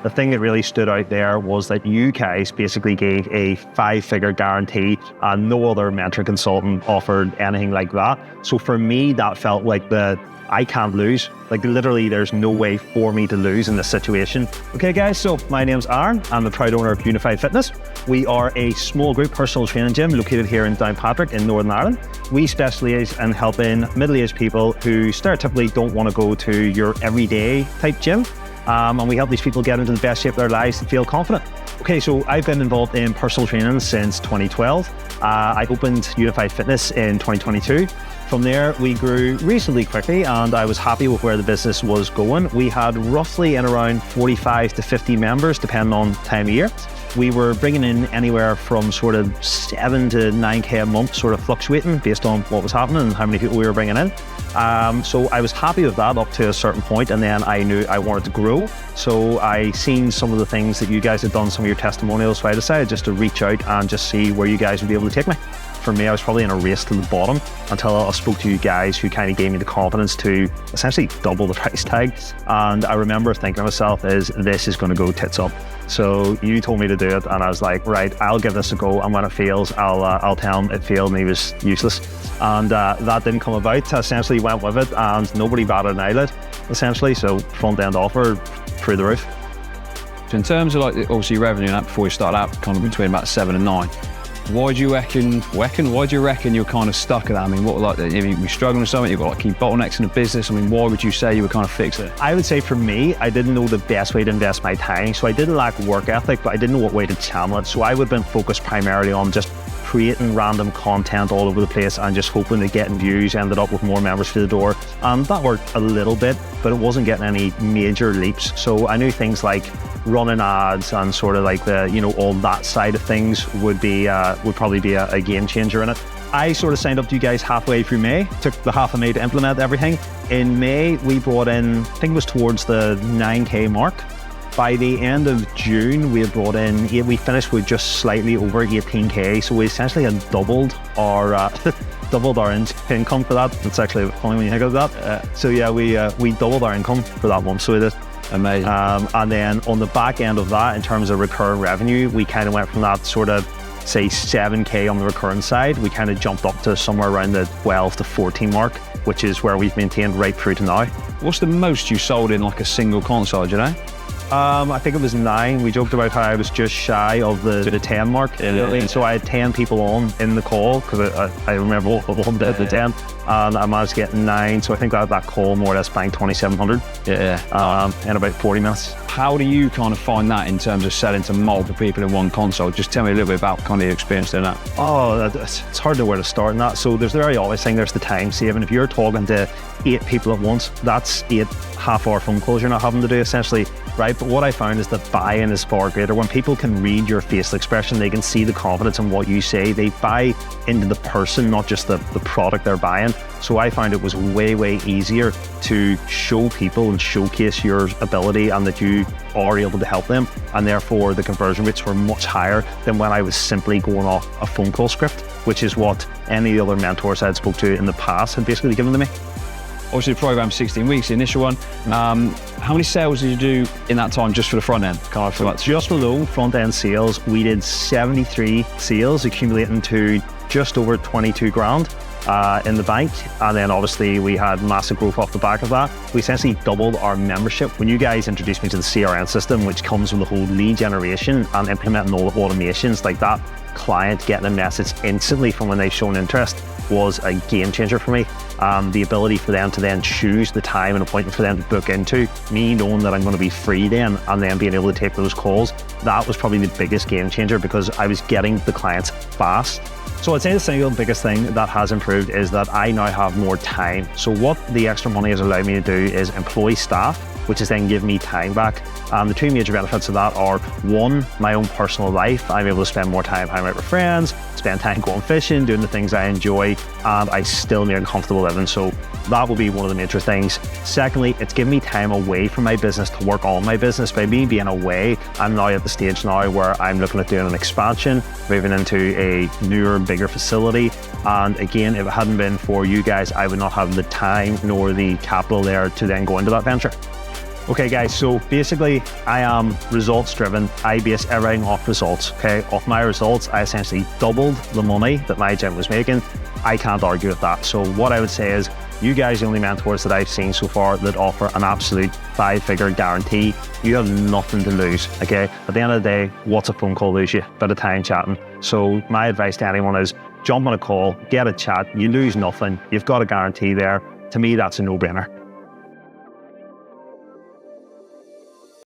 the thing that really stood out there was that you guys basically gave a 5-figure guarantee, and no other mentor consultant offered anything like that. So for me, that felt like I can't lose. Like literally, there's no way for me to lose in this situation. Okay guys, so my name's Aaron. I'm the proud owner of Unified Fitness. We are a small group personal training gym located here in Downpatrick in Northern Ireland. We specialise in helping middle-aged people who stereotypically don't want to go to your everyday type gym. And we help these people get into the best shape of their lives and feel confident. Okay, so I've been involved in personal training since 2012. I opened Unified Fitness in 2022. From there, we grew reasonably quickly and I was happy with where the business was going. We had roughly in around 45 to 50 members, depending on time of year. We were bringing in anywhere from sort of 7 to 9K a month, sort of fluctuating based on what was happening and how many people we were bringing in. So I was happy with that up to a certain point, and then I knew I wanted to grow. So I seen some of the things that you guys had done, some of your testimonials, so I decided just to reach out and just see where you guys would be able to take me. For me, I was probably in a race to the bottom until I spoke to you guys who kind of gave me the confidence to essentially double the price tag. And I remember thinking to myself, this is going to go tits up. So you told me to do it and I was like, right, I'll give this a go. And when it fails, I'll tell him it failed and he was useless. And that didn't come about. I essentially went with it and nobody batted an eyelid, essentially. So front end offer through the roof. So in terms of like obviously revenue and that before you started out kind of between about 7 and 9, why do you reckon you're kind of stuck at that? I mean, what like if you're struggling with something, you've got like key bottlenecks in the business. I mean, why would you say you were kind of fixed it? I would say for me, I didn't know the best way to invest my time. So I didn't lack work ethic, but I didn't know what way to channel it. So I would have been focused primarily on just creating random content all over the place and just hoping to get views, ended up with more members through the door. That worked a little bit, but it wasn't getting any major leaps. So I knew things like running ads and sort of like the, all that side of things would probably be a game changer in it. I sort of signed up to you guys halfway through May, took the half of May to implement everything. In May, we brought in, I think it was towards the 9K mark. By the end of June, we had brought in, we finished with just slightly over 18K. So we essentially had doubled our income for that. It's actually funny when you think of that. So yeah, we doubled our income for that month. So we did. Amazing. And then on the back end of that, in terms of recurring revenue, we kind of went from that sort of, say 7K on the recurring side, we kind of jumped up to somewhere around the 12 to 14 mark, which is where we've maintained right through to now. What's the most you sold in like a single console, do you know? I think it was 9. We joked about how I was just shy of the 10 mark. Yeah. So I had 10 people on in the call because I remember one did the 10, and I managed to get 9. So I think that call more or less banked 2,700. Yeah. In about 40 minutes. How do you kind of find that in terms of selling to multiple people in one console? Just tell me a little bit about kind of your experience doing that. Oh, it's hard to know where to start in that. So there's the very obvious thing, there's the time saving. If you're talking to 8 people at once, that's 8 half-hour phone calls you're not having to do essentially, right? But what I found is that buy-in is far greater. When people can read your facial expression, they can see the confidence in what you say. They buy into the person, not just the product they're buying. So I found it was way, way easier to show people and showcase your ability and that you are able to help them. And therefore the conversion rates were much higher than when I was simply going off a phone call script, which is what any other mentors I'd spoke to in the past had basically given to me. Obviously the program's 16 weeks, the initial one. How many sales did you do in that time just for the front end? Just alone front end sales, we did 73 sales, accumulating to just over 22 grand in the bank. And then obviously we had massive growth off the back of that. We essentially doubled our membership. When you guys introduced me to the CRM system, which comes with the whole lead generation and implementing all the automations like that, client getting a message instantly from when they've shown interest was a game changer for me. The ability for them to then choose the time and appointment for them to book into, me knowing that I'm going to be free then and then being able to take those calls, that was probably the biggest game changer because I was getting the clients fast. So I'd say the single biggest thing that has improved is that I now have more time. So what the extra money has allowed me to do is employ staff, which is then give me time back. The 2 major benefits of that are, 1, my own personal life. I'm able to spend more time hanging out with friends, spend time going fishing, doing the things I enjoy, and I still make comfortable living. So that will be one of the major things. Secondly, it's given me time away from my business to work on my business. By me being away, I'm now at the stage now where I'm looking at doing an expansion, moving into a newer, bigger facility. And again, if it hadn't been for you guys, I would not have the time nor the capital there to then go into that venture. Okay guys, so basically I am results driven. I base everything off results, okay? Off my results, I essentially doubled the money that my gym was making. I can't argue with that. So what I would say is, you guys are the only mentors that I've seen so far that offer an absolute 5-figure guarantee. You have nothing to lose, okay? At the end of the day, what's a phone call lose you? Bit of time chatting. So my advice to anyone is jump on a call, get a chat, you lose nothing. You've got a guarantee there. To me, that's a no-brainer.